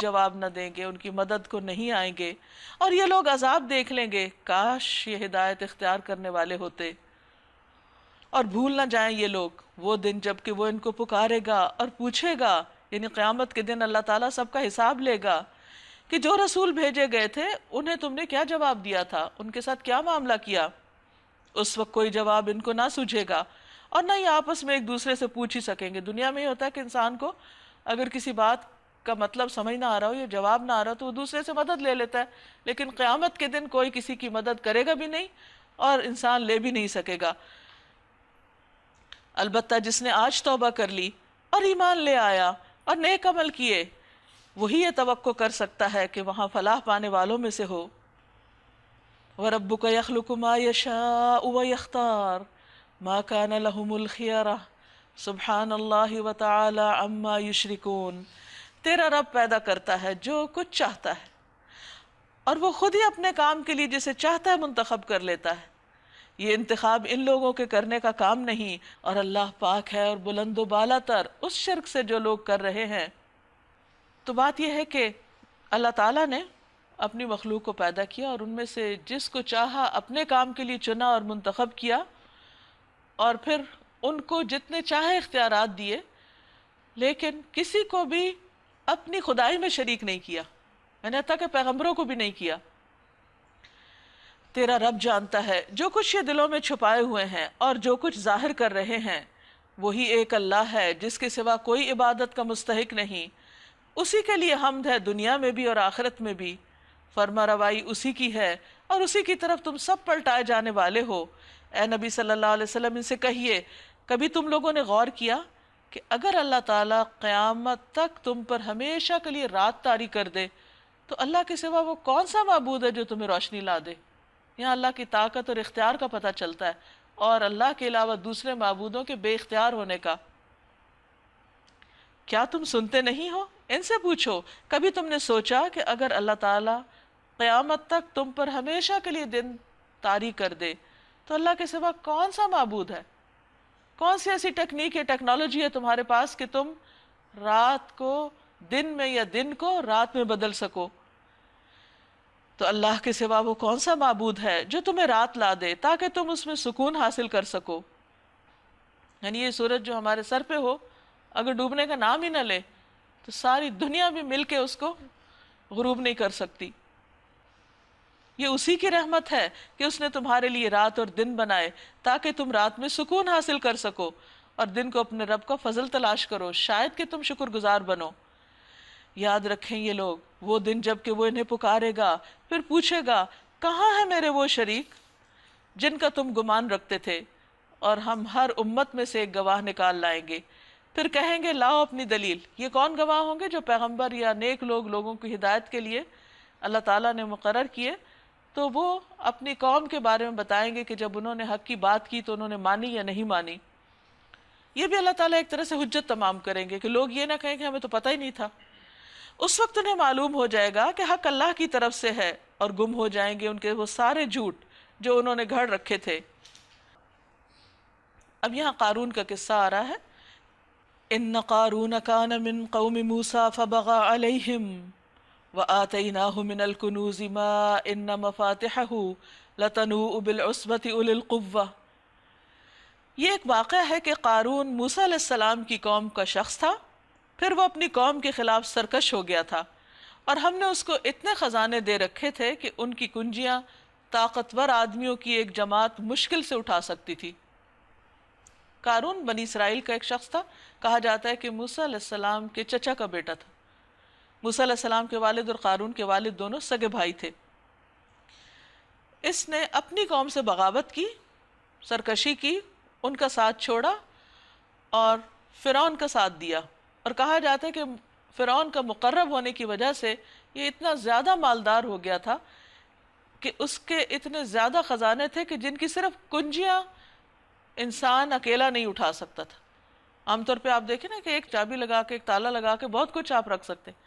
جواب نہ دیں گے، ان کی مدد کو نہیں آئیں گے، اور یہ لوگ عذاب دیکھ لیں گے، کاش یہ ہدایت اختیار کرنے والے ہوتے۔ اور بھول نہ جائیں یہ لوگ وہ دن جب کہ وہ ان کو پکارے گا اور پوچھے گا، یعنی قیامت کے دن اللہ تعالیٰ سب کا حساب لے گا کہ جو رسول بھیجے گئے تھے انہیں تم نے کیا جواب دیا تھا، ان کے ساتھ کیا معاملہ کیا۔ اس وقت کوئی جواب ان کو نہ سوجھے گا اور نہ ہی آپس میں ایک دوسرے سے پوچھ ہی سکیں گے۔ دنیا میں یہ ہوتا ہے کہ انسان کو اگر کسی بات کا مطلب سمجھ نہ آ رہا ہو یا جواب نہ آ رہا ہو تو وہ دوسرے سے مدد لے لیتا ہے، لیکن قیامت کے دن کوئی کسی کی مدد کرے گا بھی نہیں اور انسان لے بھی نہیں سکے گا۔ البتہ جس نے آج توبہ کر لی اور ایمان لے آیا اور نیک عمل کیے، وہی یہ توقع کر سکتا ہے کہ وہاں فلاح پانے والوں میں سے ہو۔ وَرَبُّكَ يَخْلُقُ مَا يَشَاءُ وَيَخْتَارُ مَا كَانَ لَهُمُ الْخِيَرَةُ سُبْحَانَ اللَّهِ وَتَعَالَى عَمَّا يُشْرِكُونَ۔ تیرا رب پیدا کرتا ہے جو کچھ چاہتا ہے اور وہ خود ہی اپنے کام کے لیے جسے چاہتا ہے منتخب کر لیتا ہے۔ یہ انتخاب ان لوگوں کے کرنے کا کام نہیں، اور اللہ پاک ہے اور بلند و بالا تر اس شرک سے جو لوگ کر رہے ہیں۔ تو بات یہ ہے کہ اللہ تعالیٰ نے اپنی مخلوق کو پیدا کیا اور ان میں سے جس کو چاہا اپنے کام کے لیے چنا اور منتخب کیا، اور پھر ان کو جتنے چاہے اختیارات دیے، لیکن کسی کو بھی اپنی خدائی میں شریک نہیں کیا، یعنی حتیٰ کہ پیغمبروں کو بھی نہیں کیا۔ تیرا رب جانتا ہے جو کچھ یہ دلوں میں چھپائے ہوئے ہیں اور جو کچھ ظاہر کر رہے ہیں، وہی ایک اللہ ہے جس کے سوا کوئی عبادت کا مستحق نہیں، اسی کے لیے حمد ہے دنیا میں بھی اور آخرت میں بھی، فرما روائی اسی کی ہے اور اسی کی طرف تم سب پلٹائے جانے والے ہو۔ اے نبی صلی اللہ علیہ وسلم ان سے کہیے، کبھی تم لوگوں نے غور کیا کہ اگر اللہ تعالیٰ قیامت تک تم پر ہمیشہ کے لیے رات طاری کر دے تو اللہ کے سوا وہ کون سا معبود ہے جو تمہیں روشنی لا دے؟ یہاں اللہ کی طاقت اور اختیار کا پتہ چلتا ہے، اور اللہ کے علاوہ دوسرے معبودوں کے بے اختیار ہونے کا۔ کیا تم سنتے نہیں ہو؟ ان سے پوچھو، کبھی تم نے سوچا کہ اگر اللہ تعالیٰ قیامت تک تم پر ہمیشہ کے لیے دن طاری کر دے تو اللہ کے سوا کون سا معبود ہے؟ کون سی ایسی ٹیکنیک یا ٹیکنالوجی ہے تمہارے پاس کہ تم رات کو دن میں یا دن کو رات میں بدل سکو؟ تو اللہ کے سوا وہ کون سا معبود ہے جو تمہیں رات لا دے تاکہ تم اس میں سکون حاصل کر سکو؟ یعنی یہ سورج جو ہمارے سر پہ ہو، اگر ڈوبنے کا نام ہی نہ لے تو ساری دنیا بھی مل کے اس کو غروب نہیں کر سکتی۔ یہ اسی کی رحمت ہے کہ اس نے تمہارے لیے رات اور دن بنائے تاکہ تم رات میں سکون حاصل کر سکو اور دن کو اپنے رب کا فضل تلاش کرو، شاید کہ تم شکر گزار بنو۔ یاد رکھیں یہ لوگ وہ دن جب کہ وہ انہیں پکارے گا، پھر پوچھے گا، کہاں ہے میرے وہ شریک جن کا تم گمان رکھتے تھے؟ اور ہم ہر امت میں سے ایک گواہ نکال لائیں گے، پھر کہیں گے لاؤ اپنی دلیل۔ یہ کون گواہ ہوں گے؟ جو پیغمبر یا نیک لوگ لوگوں کی ہدایت کے لیے اللہ تعالیٰ نے مقرر کیے، تو وہ اپنی قوم کے بارے میں بتائیں گے کہ جب انہوں نے حق کی بات کی تو انہوں نے مانی یا نہیں مانی۔ یہ بھی اللہ تعالیٰ ایک طرح سے حجت تمام کریں گے کہ لوگ یہ نہ کہیں کہ ہمیں تو پتہ ہی نہیں تھا۔ اس وقت انہیں معلوم ہو جائے گا کہ حق اللہ کی طرف سے ہے، اور گم ہو جائیں گے ان کے وہ سارے جھوٹ جو انہوں نے گھڑ رکھے تھے۔ اب یہاں قارون کا قصہ آ رہا ہے۔ ان قارون کان من قوم موسیٰ فبغى علیہم وآتیناہ من الکنوز ما ان مفاتحہ لتنوء بالعصبۃ اولي القوہ۔ یہ ایک واقعہ ہے کہ قارون موسیٰ علیہ السلام کی قوم کا شخص تھا، پھر وہ اپنی قوم کے خلاف سرکش ہو گیا تھا، اور ہم نے اس کو اتنے خزانے دے رکھے تھے کہ ان کی کنجیاں طاقتور آدمیوں کی ایک جماعت مشکل سے اٹھا سکتی تھی۔ قارون بنی اسرائیل کا ایک شخص تھا، کہا جاتا ہے کہ موسیٰ علیہ السلام کے چچا کا بیٹا تھا۔ موسیٰ علیہ السلام کے والد اور قارون کے والد دونوں سگے بھائی تھے۔ اس نے اپنی قوم سے بغاوت کی، سرکشی کی، ان کا ساتھ چھوڑا اور فرعون کا ساتھ دیا، اور کہا جاتا ہے کہ فرعون کا مقرب ہونے کی وجہ سے یہ اتنا زیادہ مالدار ہو گیا تھا کہ اس کے اتنے زیادہ خزانے تھے کہ جن کی صرف کنجیاں انسان اکیلا نہیں اٹھا سکتا تھا۔ عام طور پہ آپ دیکھیں نا کہ ایک چابی لگا کے، ایک تالا لگا کے بہت کچھ آپ رکھ سکتے ہیں،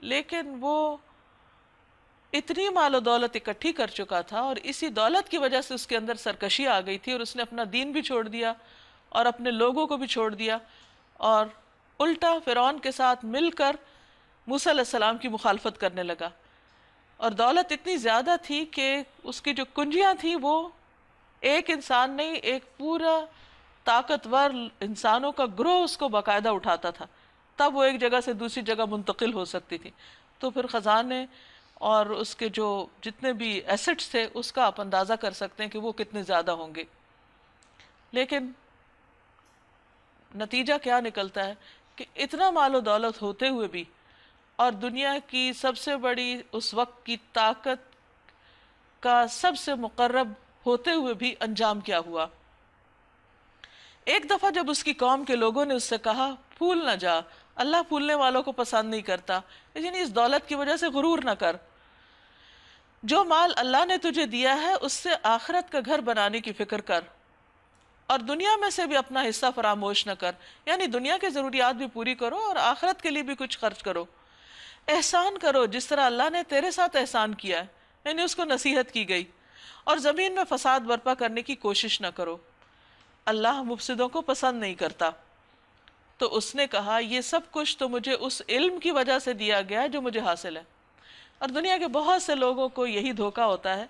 لیکن وہ اتنی مال و دولت اکٹھی کر چکا تھا، اور اسی دولت کی وجہ سے اس کے اندر سرکشی آ گئی تھی، اور اس نے اپنا دین بھی چھوڑ دیا اور اپنے لوگوں کو بھی چھوڑ دیا، اور الٹا فرعون کے ساتھ مل کر موسیٰ علیہ السلام کی مخالفت کرنے لگا، اور دولت اتنی زیادہ تھی کہ اس کی جو کنجیاں تھیں وہ ایک انسان نہیں، ایک پورا طاقتور انسانوں کا گروہ اس کو باقاعدہ اٹھاتا تھا، تب وہ ایک جگہ سے دوسری جگہ منتقل ہو سکتی تھی۔ تو پھر خزانے اور اس کے جو جتنے بھی ایسٹس تھے اس کا آپ اندازہ کر سکتے ہیں کہ وہ کتنے زیادہ ہوں گے۔ لیکن نتیجہ کیا نکلتا ہے کہ اتنا مال و دولت ہوتے ہوئے بھی، اور دنیا کی سب سے بڑی اس وقت کی طاقت کا سب سے مقرب ہوتے ہوئے بھی انجام کیا ہوا؟ ایک دفعہ جب اس کی قوم کے لوگوں نے اس سے کہا پھول نہ جا، اللہ پھولنے والوں کو پسند نہیں کرتا، لیکن اس دولت کی وجہ سے غرور نہ کر، جو مال اللہ نے تجھے دیا ہے اس سے آخرت کا گھر بنانے کی فکر کر، اور دنیا میں سے بھی اپنا حصہ فراموش نہ کر، یعنی دنیا کی ضروریات بھی پوری کرو اور آخرت کے لیے بھی کچھ خرچ کرو، احسان کرو جس طرح اللہ نے تیرے ساتھ احسان کیا ہے، یعنی اس کو نصیحت کی گئی، اور زمین میں فساد برپا کرنے کی کوشش نہ کرو، اللہ مفسدوں کو پسند نہیں کرتا۔ تو اس نے کہا یہ سب کچھ تو مجھے اس علم کی وجہ سے دیا گیا ہے جو مجھے حاصل ہے۔ اور دنیا کے بہت سے لوگوں کو یہی دھوکہ ہوتا ہے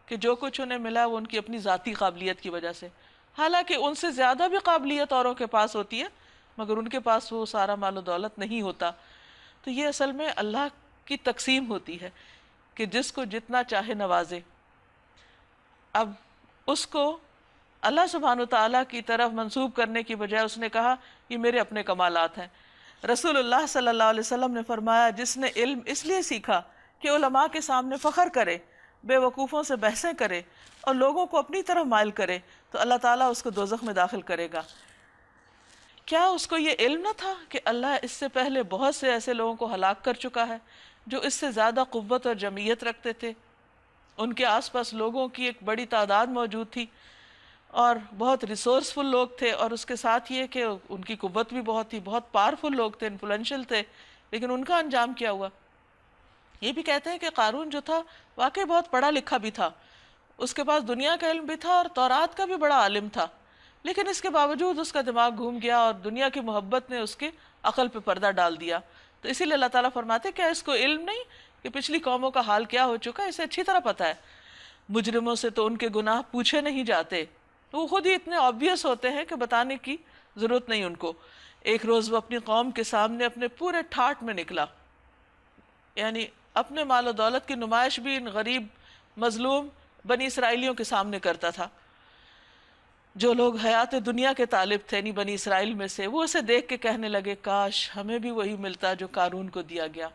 کہ جو کچھ انہیں ملا وہ ان کی اپنی ذاتی قابلیت کی وجہ سے، حالانکہ ان سے زیادہ بھی قابلیت اوروں کے پاس ہوتی ہے، مگر ان کے پاس وہ سارا مال و دولت نہیں ہوتا۔ تو یہ اصل میں اللہ کی تقسیم ہوتی ہے کہ جس کو جتنا چاہے نوازے۔ اب اس کو اللہ سبحانہ وتعالیٰ کی طرف منسوب کرنے کی بجائے اس نے کہا یہ میرے اپنے کمالات ہیں۔ رسول اللہ صلی اللہ علیہ وسلم نے فرمایا جس نے علم اس لیے سیکھا کہ علماء کے سامنے فخر کرے، بے وقوفوں سے بحثیں کرے اور لوگوں کو اپنی طرف مائل کرے، تو اللہ تعالیٰ اس کو دوزخ میں داخل کرے گا۔ کیا اس کو یہ علم نہ تھا کہ اللہ اس سے پہلے بہت سے ایسے لوگوں کو ہلاک کر چکا ہے جو اس سے زیادہ قوت اور جمعیت رکھتے تھے؟ ان کے آس پاس لوگوں کی ایک بڑی تعداد موجود تھی اور بہت ریسورسفل لوگ تھے، اور اس کے ساتھ یہ کہ ان کی قوت بھی بہت تھی، بہت پاورفل لوگ تھے، انفلوئنشل تھے، لیکن ان کا انجام کیا ہوا؟ یہ بھی کہتے ہیں کہ قارون جو تھا واقعی بہت پڑھا لکھا بھی تھا، اس کے پاس دنیا کا علم بھی تھا اور تورات کا بھی بڑا عالم تھا، لیکن اس کے باوجود اس کا دماغ گھوم گیا اور دنیا کی محبت نے اس کے عقل پہ پردہ ڈال دیا۔ تو اسی لیے اللہ تعالیٰ فرماتے کیا اس کو علم نہیں کہ پچھلی قوموں کا حال کیا ہو چکا ہے؟ اسے اچھی طرح پتہ ہے۔ مجرموں سے تو ان کے گناہ پوچھے نہیں جاتے، وہ خود ہی اتنے آبویس ہوتے ہیں کہ بتانے کی ضرورت نہیں ان کو۔ ایک روز وہ اپنی قوم کے سامنے اپنے پورے ٹھاٹ میں نکلا، یعنی اپنے مال و دولت کی نمائش بھی ان غریب مظلوم بنی اسرائیلیوں کے سامنے کرتا تھا۔ جو لوگ حیات دنیا کے طالب تھے یعنی بنی اسرائیل میں سے، وہ اسے دیکھ کے کہنے لگے کاش ہمیں بھی وہی ملتا جو قارون کو دیا گیا،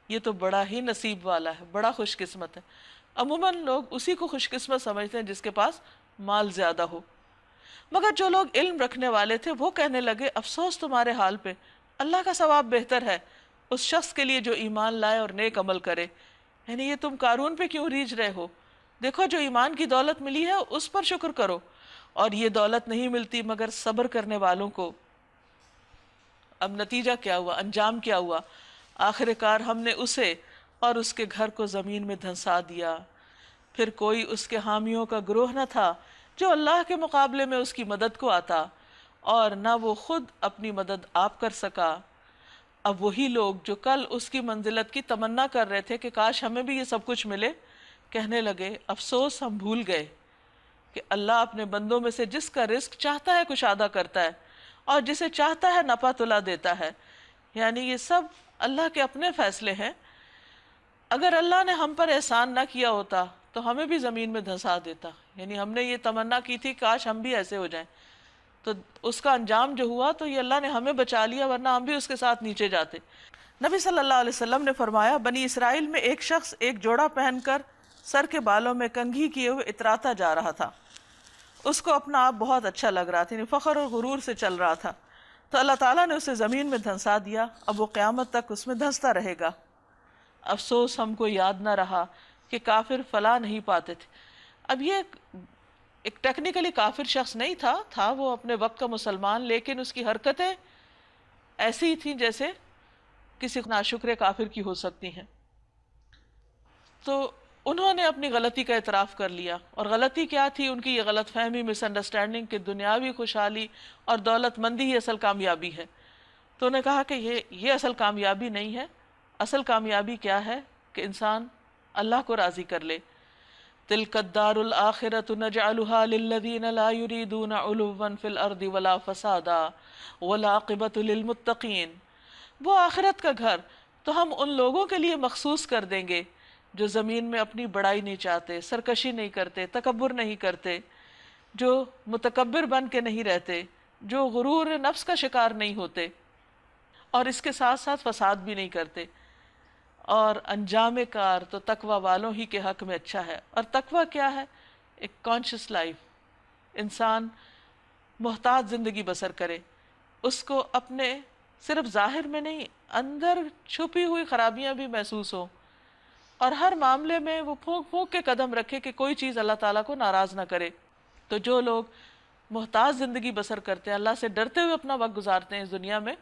یہ تو بڑا ہی نصیب والا ہے، بڑا خوش قسمت ہے۔ عموماً لوگ اسی کو خوش قسمت سمجھتے ہیں جس کے پاس مال زیادہ ہو، مگر جو لوگ علم رکھنے والے تھے وہ کہنے لگے افسوس تمہارے حال پہ، اللہ کا ثواب بہتر ہے اس شخص کے لیے جو ایمان لائے اور نیک عمل کرے، یعنی یہ تم قارون پہ کیوں ریجھ رہے ہو؟ دیکھو جو ایمان کی دولت ملی ہے اس پر شکر کرو، اور یہ دولت نہیں ملتی مگر صبر کرنے والوں کو۔ اب نتیجہ کیا ہوا، انجام کیا ہوا؟ آخر کار ہم نے اسے اور اس کے گھر کو زمین میں دھنسا دیا، پھر کوئی اس کے حامیوں کا گروہ نہ تھا جو اللہ کے مقابلے میں اس کی مدد کو آتا، اور نہ وہ خود اپنی مدد آپ کر سکا۔ اب وہی لوگ جو کل اس کی منزلت کی تمنا کر رہے تھے کہ کاش ہمیں بھی یہ سب کچھ ملے، کہنے لگے افسوس ہم بھول گئے کہ اللہ اپنے بندوں میں سے جس کا رزق چاہتا ہے کشادہ کرتا ہے اور جسے چاہتا ہے نپا تلا دیتا ہے، یعنی یہ سب اللہ کے اپنے فیصلے ہیں۔ اگر اللہ نے ہم پر احسان نہ کیا ہوتا تو ہمیں بھی زمین میں دھنسا دیتا، یعنی ہم نے یہ تمنا کی تھی کاش ہم بھی ایسے ہو جائیں، تو اس کا انجام جو ہوا تو یہ اللہ نے ہمیں بچا لیا، ورنہ ہم بھی اس کے ساتھ نیچے جاتے۔ نبی صلی اللہ علیہ وسلم نے فرمایا بنی اسرائیل میں ایک شخص ایک جوڑا پہن کر سر کے بالوں میں کنگھی کیے ہوئے اتراتا جا رہا تھا، اس کو اپنا آپ بہت اچھا لگ رہا تھا، یعنی فخر اور غرور سے چل رہا تھا، تو اللہ تعالیٰ نے اسے زمین میں دھنسا دیا، اب وہ قیامت تک اس میں دھنستا رہے گا۔ افسوس ہم کو یاد نہ رہا کہ کافر فلاح نہیں پاتے تھے۔ اب یہ ایک ٹیکنیکلی کافر شخص نہیں تھا وہ اپنے وقت کا مسلمان، لیکن اس کی حرکتیں ایسی ہی تھیں جیسے کسی ناشکر کافر کی ہو سکتی ہیں۔ تو انہوں نے اپنی غلطی کا اعتراف کر لیا، اور غلطی کیا تھی؟ ان کی یہ غلط فہمی، مس انڈرسٹینڈنگ کہ دنیاوی خوشحالی اور دولت مندی ہی اصل کامیابی ہے۔ تو انہوں نے کہا کہ یہ اصل کامیابی نہیں ہے، اصل کامیابی کیا ہے کہ انسان اللہ کو راضی کر لے. تلک الدار الآخرۃ نجعلها للذین لا یریدون علوا فی الارض ولا فسادا والعاقبۃ للمتقین. وہ آخرت کا گھر تو ہم ان لوگوں کے لیے مخصوص کر دیں گے جو زمین میں اپنی بڑائی نہیں چاہتے، سرکشی نہیں کرتے، تکبر نہیں کرتے، جو متکبر بن کے نہیں رہتے، جو غرور نفس کا شکار نہیں ہوتے، اور اس کے ساتھ ساتھ فساد بھی نہیں کرتے. اور انجام کار تو تقوی والوں ہی کے حق میں اچھا ہے. اور تقوی کیا ہے؟ ایک کانشیس لائف. انسان محتاط زندگی بسر کرے، اس کو اپنے صرف ظاہر میں نہیں، اندر چھپی ہوئی خرابیاں بھی محسوس ہوں، اور ہر معاملے میں وہ پھونک پھونک کے قدم رکھے کہ کوئی چیز اللہ تعالیٰ کو ناراض نہ کرے. تو جو لوگ محتاط زندگی بسر کرتے ہیں، اللہ سے ڈرتے ہوئے اپنا وقت گزارتے ہیں اس دنیا میں،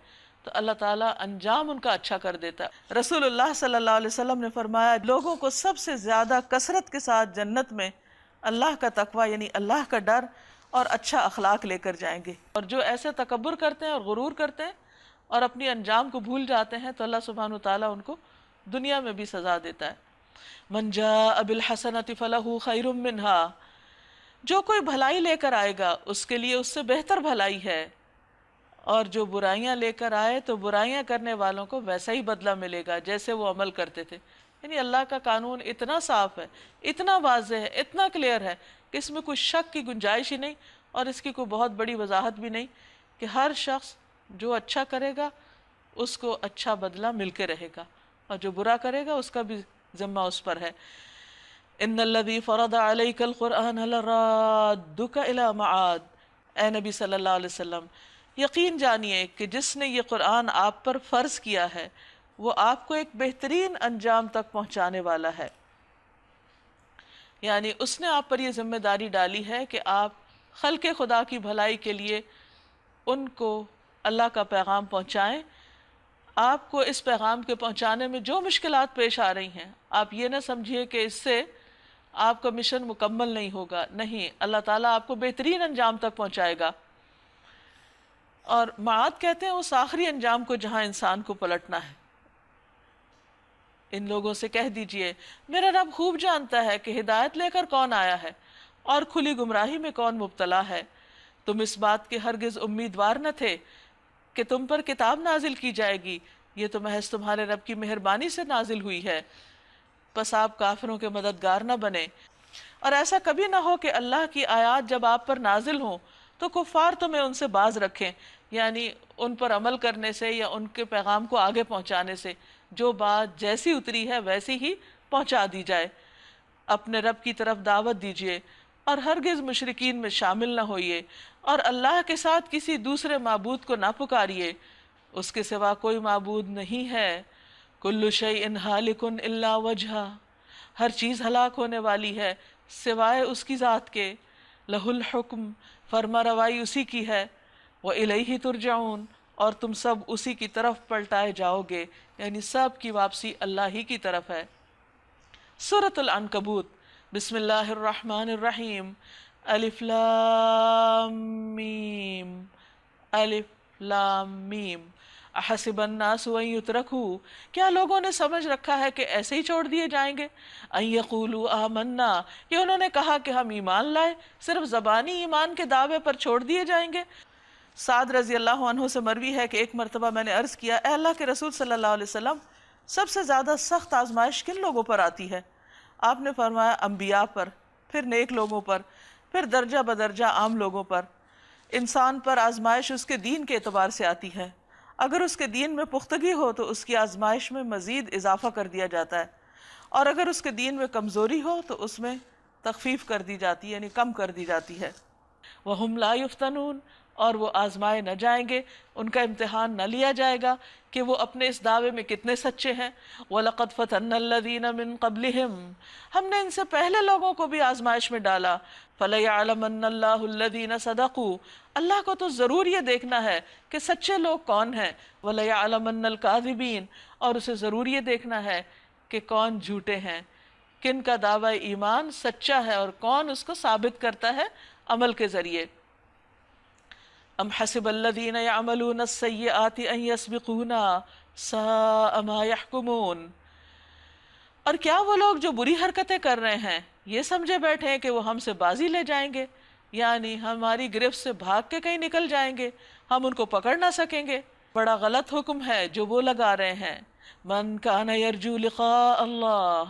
تو اللہ تعالیٰ انجام ان کا اچھا کر دیتا ہے. رسول اللہ صلی اللہ علیہ وسلم نے فرمایا لوگوں کو سب سے زیادہ کثرت کے ساتھ جنت میں اللہ کا تقوی یعنی اللہ کا ڈر اور اچھا اخلاق لے کر جائیں گے. اور جو ایسے تکبر کرتے ہیں اور غرور کرتے ہیں اور اپنی انجام کو بھول جاتے ہیں تو اللہ سبحانہ وتعالیٰ ان کو دنیا میں بھی سزا دیتا ہے. من جاء بالحسنۃ فلہ خیر منہا. جو کوئی بھلائی لے کر آئے گا اس کے لیے اس سے بہتر بھلائی ہے، اور جو برائیاں لے کر آئے تو برائیاں کرنے والوں کو ویسا ہی بدلہ ملے گا جیسے وہ عمل کرتے تھے. یعنی اللہ کا قانون اتنا صاف ہے، اتنا واضح ہے، اتنا کلیئر ہے کہ اس میں کوئی شک کی گنجائش ہی نہیں، اور اس کی کوئی بہت بڑی وضاحت بھی نہیں کہ ہر شخص جو اچھا کرے گا اس کو اچھا بدلہ مل کے رہے گا، اور جو برا کرے گا اس کا بھی ذمہ اس پر ہے. ان الذی فرض علیک القرآن لرادک الی معاد. اے نبی صلی اللہ علیہ وسلم یقین جانیے کہ جس نے یہ قرآن آپ پر فرض کیا ہے وہ آپ کو ایک بہترین انجام تک پہنچانے والا ہے. یعنی اس نے آپ پر یہ ذمہ داری ڈالی ہے کہ آپ خلق خدا کی بھلائی کے لیے ان کو اللہ کا پیغام پہنچائیں. آپ کو اس پیغام کے پہنچانے میں جو مشکلات پیش آ رہی ہیں آپ یہ نہ سمجھیے کہ اس سے آپ کا مشن مکمل نہیں ہوگا. نہیں، اللہ تعالیٰ آپ کو بہترین انجام تک پہنچائے گا. اور معاد کہتے ہیں اس آخری انجام کو جہاں انسان کو پلٹنا ہے. ان لوگوں سے کہہ دیجئے میرا رب خوب جانتا ہے کہ ہدایت لے کر کون آیا ہے اور کھلی گمراہی میں کون مبتلا ہے. تم اس بات کے ہرگز امیدوار نہ تھے کہ تم پر کتاب نازل کی جائے گی، یہ تو محض تمہارے رب کی مہربانی سے نازل ہوئی ہے. پس آپ کافروں کے مددگار نہ بنے. اور ایسا کبھی نہ ہو کہ اللہ کی آیات جب آپ پر نازل ہوں تو کفار تمہیں ان سے باز رکھیں، یعنی ان پر عمل کرنے سے یا ان کے پیغام کو آگے پہنچانے سے. جو بات جیسی اتری ہے ویسی ہی پہنچا دی جائے. اپنے رب کی طرف دعوت دیجیے اور ہرگز مشرکین میں شامل نہ ہوئیے، اور اللہ کے ساتھ کسی دوسرے معبود کو نہ پکاریے، اس کے سوا کوئی معبود نہیں ہے. کل شیء ہالک الا وجہہ. ہر چیز ہلاک ہونے والی ہے سوائے اس کی ذات کے. لہ الحکم. فرما روائی اسی کی ہے. وَإِلَيْهِ تُرْجَعُونَ. اور تم سب اسی کی طرف پلٹائے جاؤ گے، یعنی سب کی واپسی اللہ ہی کی طرف ہے. سورۃ العنکبوت. بسم اللہ الرحمن الرحیم. الف لام میم. الف لام میم. احسب الناس ان یترکوا. کیا لوگوں نے سمجھ رکھا ہے کہ ایسے ہی چھوڑ دیے جائیں گے؟ ان یقولوا آمنا. کہ انہوں نے کہا کہ ہم ایمان لائے، صرف زبانی ایمان کے دعوے پر چھوڑ دیے جائیں گے. سعد رضی اللہ عنہ سے مروی ہے کہ ایک مرتبہ میں نے عرض کیا اے اللہ کے رسول صلی اللہ علیہ وسلم سب سے زیادہ سخت آزمائش کن لوگوں پر آتی ہے؟ آپ نے فرمایا انبیاء پر، پھر نیک لوگوں پر، پھر درجہ بدرجہ عام لوگوں پر. انسان پر آزمائش اس کے دین کے اعتبار سے آتی ہے. اگر اس کے دین میں پختگی ہو تو اس کی آزمائش میں مزید اضافہ کر دیا جاتا ہے، اور اگر اس کے دین میں کمزوری ہو تو اس میں تخفیف کر دی جاتی ہے، یعنی کم کر دی جاتی ہے. وَهُمْ لَا يُفْتَنُونَ. اور وہ آزمائے نہ جائیں گے، ان کا امتحان نہ لیا جائے گا کہ وہ اپنے اس دعوے میں کتنے سچے ہیں. وَلَقَدْ فَتَنَّا الَّذِينَ مِن قَبْلِهِمْ. ہم نے ان سے پہلے لوگوں کو بھی آزمائش میں ڈالا. فَلَيَعْلَمَنَّ اللَّهُ الَّذِينَ صَدَقُوا. اللہ کو تو ضرور یہ دیکھنا ہے کہ سچے لوگ کون ہیں. وَلَيَعْلَمَنَّ الْكَاذِبِينَ. اور اسے ضرور یہ دیکھنا ہے کہ کون جھوٹے ہیں، کن کا دعوی ایمان سچا ہے اور کون اس کو ثابت کرتا ہے عمل کے ذریعے. ام حسب الذین یعملون السیئات ان یسبقونا ساء ما يحكمون۔ اور کیا وہ لوگ جو بری حرکتیں کر رہے ہیں یہ سمجھے بیٹھے ہیں کہ وہ ہم سے بازی لے جائیں گے، یعنی ہماری گرفت سے بھاگ کے کہیں نکل جائیں گے، ہم ان کو پکڑ نہ سکیں گے؟ بڑا غلط حکم ہے جو وہ لگا رہے ہیں۔ من کان یرجو لقاء اللہ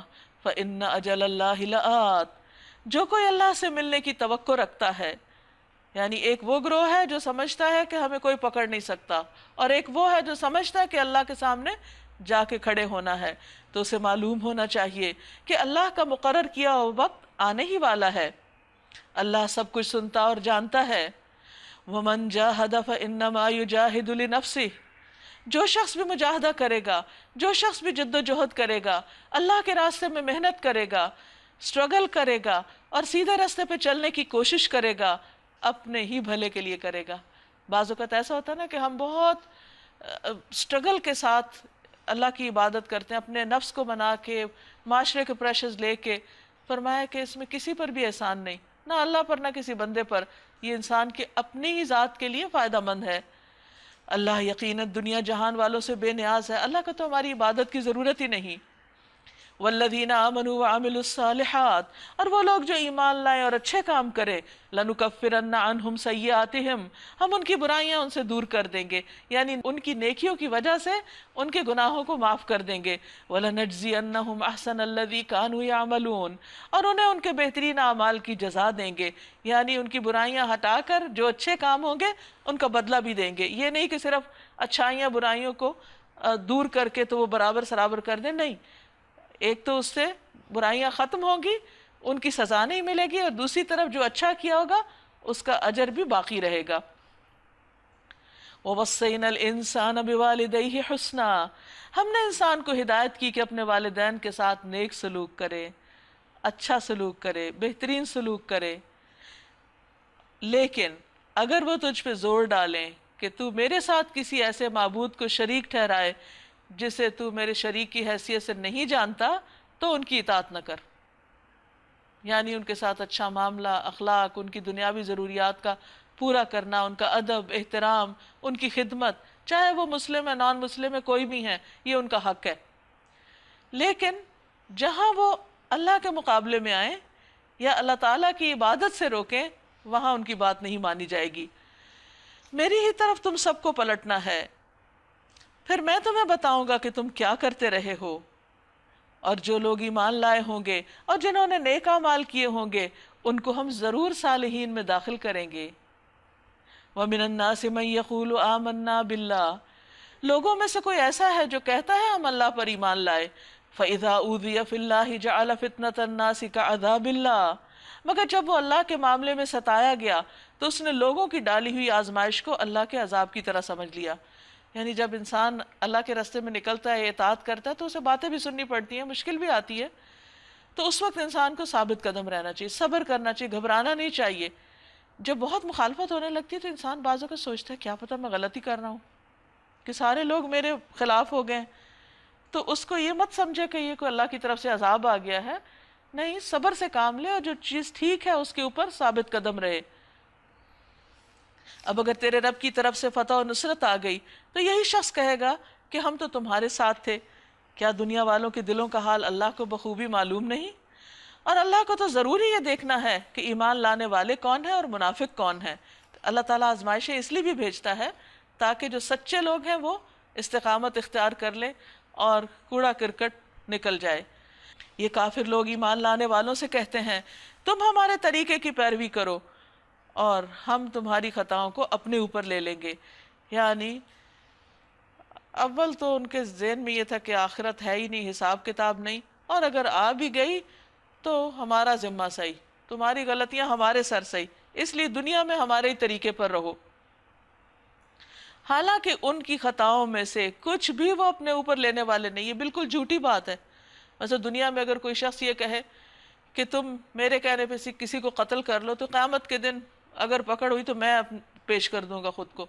فإن اجل اللہ لآت۔ جو کوئی اللہ سے ملنے کی توقع رکھتا ہے، یعنی ایک وہ گروہ ہے جو سمجھتا ہے کہ ہمیں کوئی پکڑ نہیں سکتا، اور ایک وہ ہے جو سمجھتا ہے کہ اللہ کے سامنے جا کے کھڑے ہونا ہے، تو اسے معلوم ہونا چاہیے کہ اللہ کا مقرر کیا ہوا وقت آنے ہی والا ہے۔ اللہ سب کچھ سنتا اور جانتا ہے۔ وَمَن جَاهَدَ فَإِنَّمَا يُجَاهِدُ لِنَفْسِهِ۔ جو شخص بھی مجاہدہ کرے گا، جو شخص بھی جد و جہد کرے گا، اللہ کے راستے میں محنت کرے گا، سٹرگل کرے گا اور سیدھے راستے پہ چلنے کی کوشش کرے گا، اپنے ہی بھلے کے لیے کرے گا۔ بعض اوقات ایسا ہوتا ہے نا کہ ہم بہت سٹرگل کے ساتھ اللہ کی عبادت کرتے ہیں، اپنے نفس کو بنا کے، معاشرے کے پریشرز لے کے۔ فرمایا کہ اس میں کسی پر بھی احسان نہیں، نہ اللہ پر نہ کسی بندے پر، یہ انسان کے اپنی ہی ذات کے لیے فائدہ مند ہے۔ اللہ یقیناً دنیا جہان والوں سے بے نیاز ہے، اللہ کو تو ہماری عبادت کی ضرورت ہی نہیں۔ والذین آمنوا وعملوا الصالحات، اور وہ لوگ جو ایمان لائیں اور اچھے کام کریں، لنکفرن عنہم سیئاتہم، ہم ان کی برائیاں ان سے دور کر دیں گے، یعنی ان کی نیکیوں کی وجہ سے ان کے گناہوں کو معاف کر دیں گے۔ ولنجزینہم احسن الذی کانوا یعملون، اور انہیں ان کے بہترین اعمال کی جزا دیں گے، یعنی ان کی برائیاں ہٹا کر جو اچھے کام ہوں گے ان کا بدلہ بھی دیں گے۔ یہ نہیں کہ صرف اچھائیاں برائیوں کو دور کر کے تو وہ برابر سرابر کر دیں، نہیں، ایک تو اس سے برائیاں ختم ہوں گی، ان کی سزا نہیں ملے گی، اور دوسری طرف جو اچھا کیا ہوگا اس کا اجر بھی باقی رہے گا۔ وَوَصَّيْنَا الْإِنسَانَ بِوَالِدَيْهِ حُسْنًا، ہم نے انسان کو ہدایت کی کہ اپنے والدین کے ساتھ نیک سلوک کرے، اچھا سلوک کرے، بہترین سلوک کرے۔ لیکن اگر وہ تجھ پہ زور ڈالیں کہ تو میرے ساتھ کسی ایسے معبود کو شریک ٹھہرائے جسے تو میرے شریک کی حیثیت سے نہیں جانتا، تو ان کی اطاعت نہ کر، یعنی ان کے ساتھ اچھا معاملہ، اخلاق، ان کی دنیاوی ضروریات کا پورا کرنا، ان کا ادب، احترام، ان کی خدمت، چاہے وہ مسلم ہے، نان مسلم ہے، کوئی بھی ہے، یہ ان کا حق ہے۔ لیکن جہاں وہ اللہ کے مقابلے میں آئیں یا اللہ تعالیٰ کی عبادت سے روکیں، وہاں ان کی بات نہیں مانی جائے گی۔ میری ہی طرف تم سب کو پلٹنا ہے، پھر میں تمہیں بتاؤں گا کہ تم کیا کرتے رہے ہو۔ اور جو لوگ ایمان لائے ہوں گے اور جنہوں نے نیک اعمال کیے ہوں گے، ان کو ہم ضرور صالحین میں داخل کریں گے۔ وَمِنَ النَّاسِ مَن يَقُولُ آمَنَّا بِاللَّهِ، لوگوں میں سے کوئی ایسا ہے جو کہتا ہے ہم اللہ پر ایمان لائے، فَإِذَا أُوذِيَ فِي اللَّهِ جَعَلَ فِتْنَةَ النَّاسِ كَعَذَابِ اللَّهِ، مگر جب وہ اللہ کے معاملے میں ستایا گیا تو اس نے لوگوں کی ڈالی ہوئی آزمائش کو اللہ کے عذاب کی طرح سمجھ لیا۔ یعنی جب انسان اللہ کے راستے میں نکلتا ہے، اطاعت کرتا ہے، تو اسے باتیں بھی سننی پڑتی ہیں، مشکل بھی آتی ہے، تو اس وقت انسان کو ثابت قدم رہنا چاہیے، صبر کرنا چاہیے، گھبرانا نہیں چاہیے۔ جب بہت مخالفت ہونے لگتی ہے تو انسان بعض اوقات سوچتا ہے کیا پتہ میں غلطی کر رہا ہوں کہ سارے لوگ میرے خلاف ہو گئے، تو اس کو یہ مت سمجھے کہ یہ کوئی اللہ کی طرف سے عذاب آ گیا ہے، نہیں، صبر سے کام لے اور جو چیز ٹھیک ہے اس کے اوپر ثابت قدم رہے۔ اب اگر تیرے رب کی طرف سے فتح و نصرت آ گئی تو یہی شخص کہے گا کہ ہم تو تمہارے ساتھ تھے۔ کیا دنیا والوں کے دلوں کا حال اللہ کو بخوبی معلوم نہیں؟ اور اللہ کو تو ضروری یہ دیکھنا ہے کہ ایمان لانے والے کون ہیں اور منافق کون ہیں۔ اللہ تعالیٰ آزمائشیں اس لیے بھی بھیجتا ہے تاکہ جو سچے لوگ ہیں وہ استقامت اختیار کر لیں اور کوڑا کرکٹ نکل جائے۔ یہ کافر لوگ ایمان لانے والوں سے کہتے ہیں تم ہمارے طریقے کی پیروی کرو اور ہم تمہاری خطاؤں کو اپنے اوپر لے لیں گے۔ یعنی اول تو ان کے ذہن میں یہ تھا کہ آخرت ہے ہی نہیں، حساب کتاب نہیں، اور اگر آ بھی گئی تو ہمارا ذمہ صحیح، تمہاری غلطیاں ہمارے سر صحیح، اس لیے دنیا میں ہمارے ہی طریقے پر رہو۔ حالانکہ ان کی خطاؤں میں سے کچھ بھی وہ اپنے اوپر لینے والے نہیں، یہ بالکل جھوٹی بات ہے۔ مثلا دنیا میں اگر کوئی شخص یہ کہے کہ تم میرے کہنے پہ کسی کو قتل کر لو تو قیامت کے دن اگر پکڑ ہوئی تو میں پیش کر دوں گا خود کو،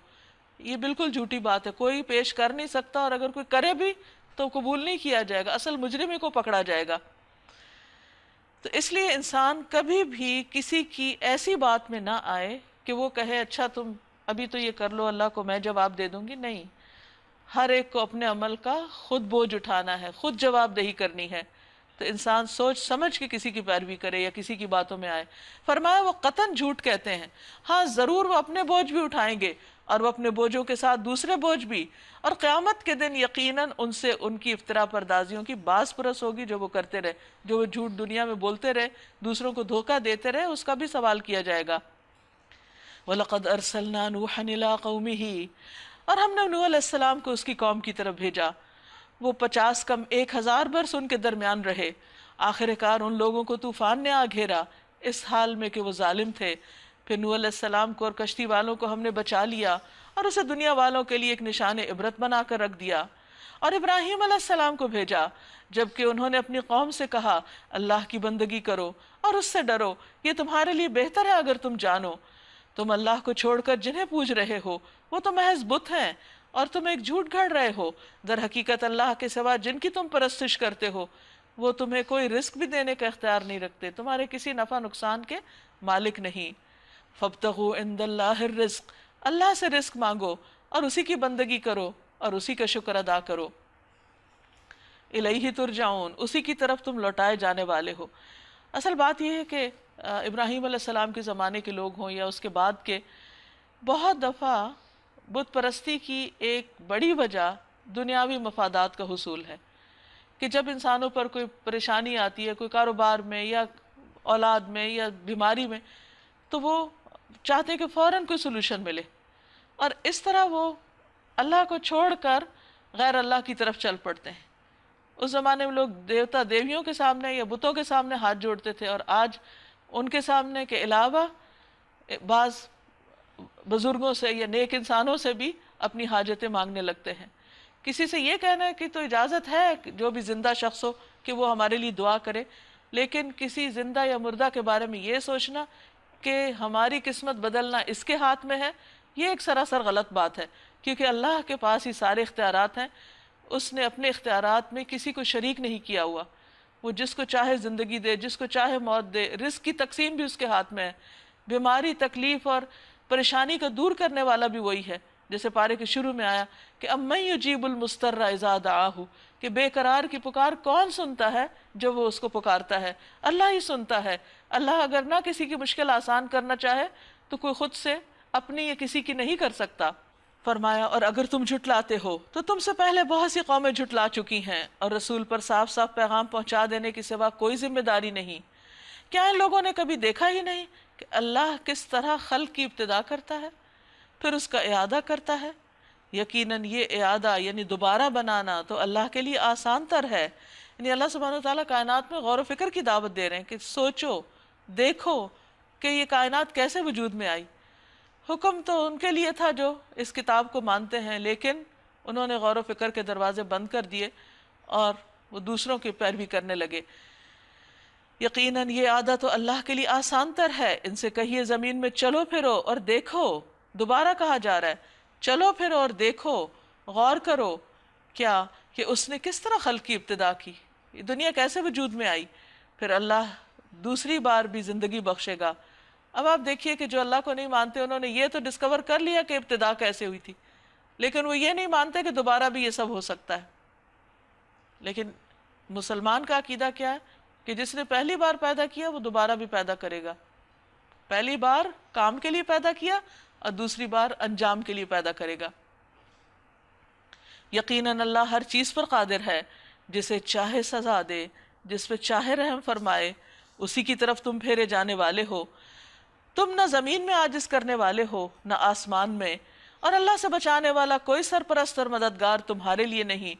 یہ بالکل جھوٹی بات ہے، کوئی پیش کر نہیں سکتا، اور اگر کوئی کرے بھی تو قبول نہیں کیا جائے گا، اصل مجرم ہی کو پکڑا جائے گا۔ تو اس لیے انسان کبھی بھی کسی کی ایسی بات میں نہ آئے کہ وہ کہے اچھا تم ابھی تو یہ کر لو، اللہ کو میں جواب دے دوں گی، نہیں، ہر ایک کو اپنے عمل کا خود بوجھ اٹھانا ہے، خود جواب دہی کرنی ہے، تو انسان سوچ سمجھ کے کسی کی پیروی کرے یا کسی کی باتوں میں آئے۔ فرمایا وہ قطعاً جھوٹ کہتے ہیں، ہاں ضرور وہ اپنے بوجھ بھی اٹھائیں گے اور وہ اپنے بوجھوں کے ساتھ دوسرے بوجھ بھی، اور قیامت کے دن یقیناً ان سے ان کی افترا پردازیوں کی باز پرس ہوگی جو وہ کرتے رہے، جو وہ جھوٹ دنیا میں بولتے رہے، دوسروں کو دھوکہ دیتے رہے، اس کا بھی سوال کیا جائے گا۔ وَلَقَدْ أَرْسَلْنَا نُوحًا إِلَىٰ قَوْمِهِ، اور ہم نے نوح علیہ السلام کو اس کی قوم کی طرف بھیجا، وہ 50 کم 1000 برس ان کے درمیان رہے، آخر کار ان لوگوں کو طوفان نے آ گھیرا اس حال میں کہ وہ ظالم تھے۔ پھر نوح علیہ السلام کو اور کشتی والوں کو ہم نے بچا لیا اور اسے دنیا والوں کے لیے ایک نشان عبرت بنا کر رکھ دیا۔ اور ابراہیم علیہ السلام کو بھیجا جبکہ انہوں نے اپنی قوم سے کہا اللہ کی بندگی کرو اور اس سے ڈرو، یہ تمہارے لیے بہتر ہے اگر تم جانو۔ تم اللہ کو چھوڑ کر جنہیں پوج رہے ہو وہ تو محض بت ہیں، اور تم ایک جھوٹ گھڑ رہے ہو، در حقیقت اللہ کے سوا جن کی تم پرستش کرتے ہو وہ تمہیں کوئی رزق بھی دینے کا اختیار نہیں رکھتے، تمہارے کسی نفع نقصان کے مالک نہیں۔ فابتغوا عند اللہ الرزق، اللہ سے رزق مانگو اور اسی کی بندگی کرو اور اسی کا شکر ادا کرو۔ الیہ ترجعون، اسی کی طرف تم لوٹائے جانے والے ہو۔ اصل بات یہ ہے کہ ابراہیم علیہ السلام کے زمانے کے لوگ ہوں یا اس کے بعد کے، بہت دفعہ بت پرستی کی ایک بڑی وجہ دنیاوی مفادات کا حصول ہے، کہ جب انسانوں پر کوئی پریشانی آتی ہے، کوئی کاروبار میں یا اولاد میں یا بیماری میں، تو وہ چاہتے ہیں کہ فوراً کوئی سلوشن ملے، اور اس طرح وہ اللہ کو چھوڑ کر غیر اللہ کی طرف چل پڑتے ہیں۔ اس زمانے میں لوگ دیوتا دیویوں کے سامنے یا بتوں کے سامنے ہاتھ جوڑتے تھے، اور آج ان کے سامنے کے علاوہ بعض بزرگوں سے یا نیک انسانوں سے بھی اپنی حاجتیں مانگنے لگتے ہیں۔ کسی سے یہ کہنا ہے کہ تو اجازت ہے جو بھی زندہ شخص ہو کہ وہ ہمارے لیے دعا کرے، لیکن کسی زندہ یا مردہ کے بارے میں یہ سوچنا کہ ہماری قسمت بدلنا اس کے ہاتھ میں ہے، یہ ایک سراسر غلط بات ہے، کیونکہ اللہ کے پاس ہی سارے اختیارات ہیں۔ اس نے اپنے اختیارات میں کسی کو شریک نہیں کیا ہوا، وہ جس کو چاہے زندگی دے، جس کو چاہے موت دے، رزق کی تقسیم بھی اس کے ہاتھ میں ہے، بیماری تکلیف اور پریشانی کو دور کرنے والا بھی وہی ہے، جیسے پارے کے شروع میں آیا کہ امن یجیب المضطر اذا دعاہ، کہ بے قرار کی پکار کون سنتا ہے جب وہ اس کو پکارتا ہے، اللہ ہی سنتا ہے۔ اللہ اگر نہ کسی کی مشکل آسان کرنا چاہے تو کوئی خود سے اپنی یا کسی کی نہیں کر سکتا۔ فرمایا اور اگر تم جھٹلاتے ہو تو تم سے پہلے بہت سی قومیں جھٹلا چکی ہیں، اور رسول پر صاف صاف پیغام پہنچا دینے کے سوا کوئی ذمہ داری نہیں۔ کیا ان لوگوں نے کبھی دیکھا ہی نہیں کہ اللہ کس طرح خلق کی ابتدا کرتا ہے پھر اس کا اعادہ کرتا ہے؟ یقیناً یہ اعادہ یعنی دوبارہ بنانا تو اللہ کے لیے آسان تر ہے۔ یعنی اللہ سبحانہ وتعالیٰ کائنات میں غور و فکر کی دعوت دے رہے ہیں کہ سوچو، دیکھو کہ یہ کائنات کیسے وجود میں آئی۔ حکم تو ان کے لیے تھا جو اس کتاب کو مانتے ہیں، لیکن انہوں نے غور و فکر کے دروازے بند کر دیے اور وہ دوسروں کی پیروی کرنے لگے۔ یقیناً یہ عادت تو اللہ کے لیے آسان تر ہے۔ ان سے کہیے زمین میں چلو پھرو اور دیکھو، دوبارہ کہا جا رہا ہے چلو پھرو اور دیکھو، غور کرو کیا کہ اس نے کس طرح خلق کی ابتدا کی، یہ دنیا کیسے وجود میں آئی، پھر اللہ دوسری بار بھی زندگی بخشے گا۔ اب آپ دیکھیے کہ جو اللہ کو نہیں مانتے انہوں نے یہ تو ڈسکور کر لیا کہ ابتدا کیسے ہوئی تھی، لیکن وہ یہ نہیں مانتے کہ دوبارہ بھی یہ سب ہو سکتا ہے۔ لیکن مسلمان کا عقیدہ کیا ہے کہ جس نے پہلی بار پیدا کیا وہ دوبارہ بھی پیدا کرے گا، پہلی بار کام کے لیے پیدا کیا اور دوسری بار انجام کے لیے پیدا کرے گا۔ یقیناً اللہ ہر چیز پر قادر ہے، جسے چاہے سزا دے، جس پہ چاہے رحم فرمائے، اسی کی طرف تم پھیرے جانے والے ہو۔ تم نہ زمین میں عاجز کرنے والے ہو نہ آسمان میں، اور اللہ سے بچانے والا کوئی سرپرست اور مددگار تمہارے لیے نہیں۔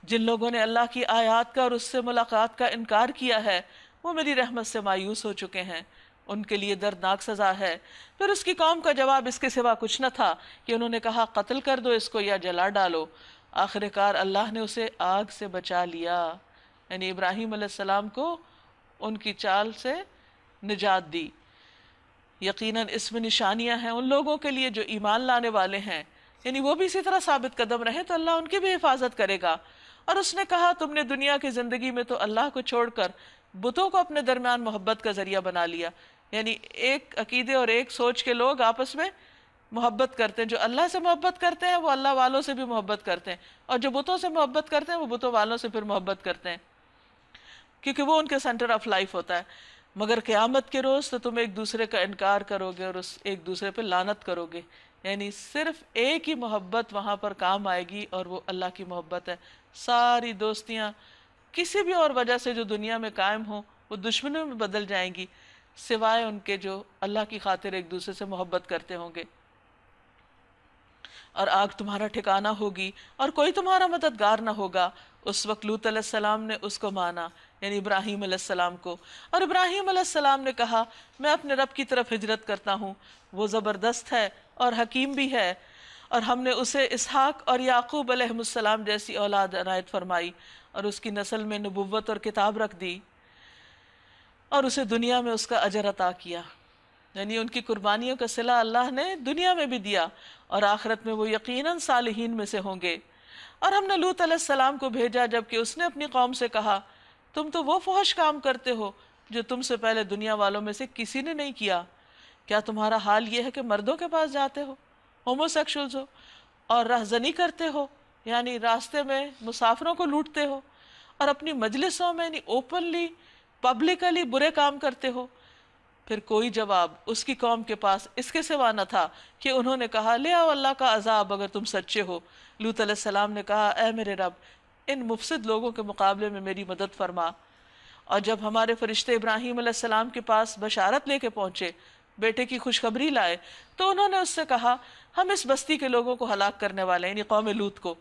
جن لوگوں نے اللہ کی آیات کا اور اس سے ملاقات کا انکار کیا ہے وہ میری رحمت سے مایوس ہو چکے ہیں، ان کے لیے دردناک سزا ہے۔ پھر اس کی قوم کا جواب اس کے سوا کچھ نہ تھا کہ انہوں نے کہا قتل کر دو اس کو یا جلا ڈالو۔ آخر کار اللہ نے اسے آگ سے بچا لیا، یعنی ابراہیم علیہ السلام کو ان کی چال سے نجات دی۔ یقیناً اس میں نشانیاں ہیں ان لوگوں کے لیے جو ایمان لانے والے ہیں، یعنی وہ بھی اسی طرح ثابت قدم رہیں تو اللہ ان کی بھی حفاظت کرے گا۔ اور اس نے کہا تم نے دنیا کی زندگی میں تو اللہ کو چھوڑ کر بتوں کو اپنے درمیان محبت کا ذریعہ بنا لیا، یعنی ایک عقیدے اور ایک سوچ کے لوگ آپس میں محبت کرتے ہیں. جو اللہ سے محبت کرتے ہیں وہ اللہ والوں سے بھی محبت کرتے ہیں, اور جو بتوں سے محبت کرتے ہیں وہ بتوں والوں سے پھر محبت کرتے ہیں, کیونکہ وہ ان کے سینٹر آف لائف ہوتا ہے. مگر قیامت کے روز تو تم ایک دوسرے کا انکار کرو گے اور ایک دوسرے پہ لعنت کرو گے. یعنی صرف ایک ہی محبت وہاں پر کام آئے گی, اور وہ اللہ کی محبت ہے. ساری دوستیاں کسی بھی اور وجہ سے جو دنیا میں قائم ہوں وہ دشمنوں میں بدل جائیں گی, سوائے ان کے جو اللہ کی خاطر ایک دوسرے سے محبت کرتے ہوں گے. اور آگ تمہارا ٹھکانہ ہوگی اور کوئی تمہارا مددگار نہ ہوگا. اس وقت لوط علیہ السلام نے اس کو مانا, یعنی ابراہیم علیہ السلام کو, اور ابراہیم علیہ السلام نے کہا میں اپنے رب کی طرف ہجرت کرتا ہوں, وہ زبردست ہے اور حکیم بھی ہے. اور ہم نے اسے اسحاق اور یعقوب علیہ السلام جیسی اولاد عنایت فرمائی, اور اس کی نسل میں نبوت اور کتاب رکھ دی, اور اسے دنیا میں اس کا اجر عطا کیا. یعنی ان کی قربانیوں کا صلہ اللہ نے دنیا میں بھی دیا, اور آخرت میں وہ یقیناً صالحین میں سے ہوں گے. اور ہم نے لوط علیہ السلام کو بھیجا جبکہ اس نے اپنی قوم سے کہا تم تو وہ فحش کام کرتے ہو جو تم سے پہلے دنیا والوں میں سے کسی نے نہیں کیا. کیا تمہارا حال یہ ہے کہ مردوں کے پاس جاتے ہو, ہومو سیکشولز ہو, اور رہزنی کرتے ہو, یعنی راستے میں مسافروں کو لوٹتے ہو, اور اپنی مجلسوں میں یعنی اوپنلی پبلکلی برے کام کرتے ہو. پھر کوئی جواب اس کی قوم کے پاس اس کے سوا نہ تھا کہ انہوں نے کہا لے آؤ اللہ کا عذاب اگر تم سچے ہو. لوط علیہ السلام نے کہا اے میرے رب, ان مفسد لوگوں کے مقابلے میں میری مدد فرما. اور جب ہمارے فرشتے ابراہیم علیہ السلام کے پاس بشارت لے کے پہنچے, بیٹے کی خوشخبری لائے, تو انہوں نے اس سے کہا ہم اس بستی کے لوگوں کو ہلاک کرنے والے ہیں, یعنی قوم لوط کو.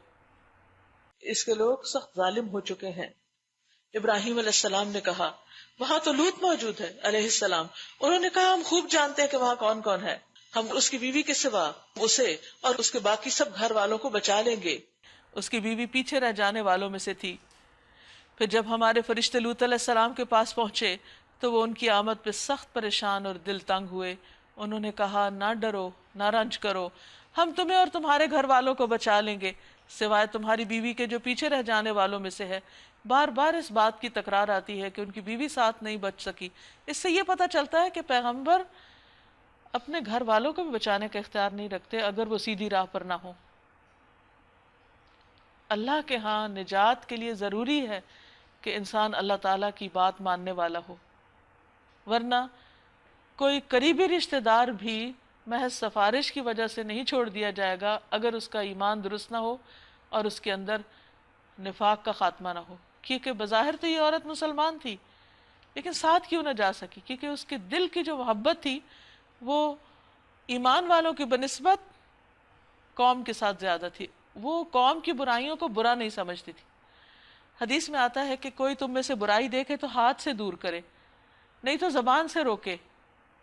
اس کے لوگ سخت ظالم ہو چکے ہیں. ابراہیم علیہ السلام نے کہا وہاں تو لوط موجود ہے علیہ السلام. انہوں نے کہا ہم خوب جانتے ہیں کہ وہاں کون کون ہے, ہم اس کی بیوی کے سوا اسے اور اس کے باقی سب گھر والوں کو بچا لیں گے. اس کی بیوی پیچھے رہ جانے والوں میں سے تھی. پھر جب ہمارے فرشتے لوط علیہ السلام کے پاس پہنچے تو وہ ان کی آمد پہ سخت پریشان اور دل تنگ ہوئے. انہوں نے کہا نہ ڈرو نہ رنج کرو, ہم تمہیں اور تمہارے گھر والوں کو بچا لیں گے, سوائے تمہاری بیوی کے جو پیچھے رہ جانے والوں میں سے ہے. بار بار اس بات کی تکرار آتی ہے کہ ان کی بیوی ساتھ نہیں بچ سکی. اس سے یہ پتہ چلتا ہے کہ پیغمبر اپنے گھر والوں کو بھی بچانے کا اختیار نہیں رکھتے اگر وہ سیدھی راہ پر نہ ہو. اللہ کے ہاں نجات کے لیے ضروری ہے کہ انسان اللہ تعالیٰ کی بات ماننے والا ہو, ورنہ کوئی قریبی رشتہ دار بھی محض سفارش کی وجہ سے نہیں چھوڑ دیا جائے گا اگر اس کا ایمان درست نہ ہو اور اس کے اندر نفاق کا خاتمہ نہ ہو. کیونکہ بظاہر تو یہ عورت مسلمان تھی لیکن ساتھ کیوں نہ جا سکی, کیونکہ اس کے دل کی جو محبت تھی وہ ایمان والوں کی بنسبت قوم کے ساتھ زیادہ تھی. وہ قوم کی برائیوں کو برا نہیں سمجھتی تھی. حدیث میں آتا ہے کہ کوئی تم میں سے برائی دیکھے تو ہاتھ سے دور کرے, نہیں تو زبان سے روکے.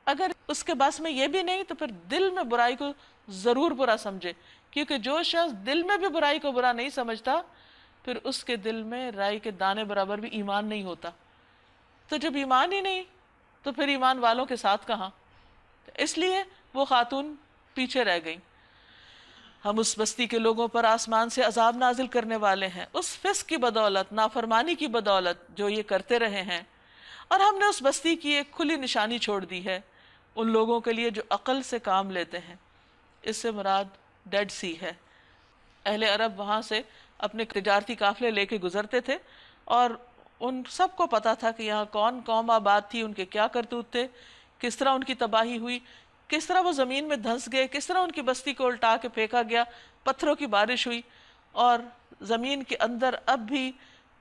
اگر اس کے بس میں یہ بھی نہیں تو پھر دل میں برائی کو ضرور برا سمجھے, کیونکہ جو شخص دل میں بھی برائی کو برا نہیں سمجھتا پھر اس کے دل میں رائی کے دانے برابر بھی ایمان نہیں ہوتا. تو جب ایمان ہی نہیں تو پھر ایمان والوں کے ساتھ کہاں. اس لیے وہ خاتون پیچھے رہ گئی. ہم اس بستی کے لوگوں پر آسمان سے عذاب نازل کرنے والے ہیں اس فسق کی بدولت, نافرمانی کی بدولت جو یہ کرتے رہے ہیں. اور ہم نے اس بستی کی ایک کھلی نشانی چھوڑ دی ہے ان لوگوں کے لیے جو عقل سے کام لیتے ہیں. اس سے مراد ڈیڈ سی ہے. اہل عرب وہاں سے اپنے تجارتی قافلے لے کے گزرتے تھے اور ان سب کو پتا تھا کہ یہاں کون قوم آباد تھی, ان کے کیا کرتوت تھے, کس طرح ان کی تباہی ہوئی, کس طرح وہ زمین میں دھنس گئے, کس طرح ان کی بستی کو الٹا کے پھینکا گیا, پتھروں کی بارش ہوئی, اور زمین کے اندر اب بھی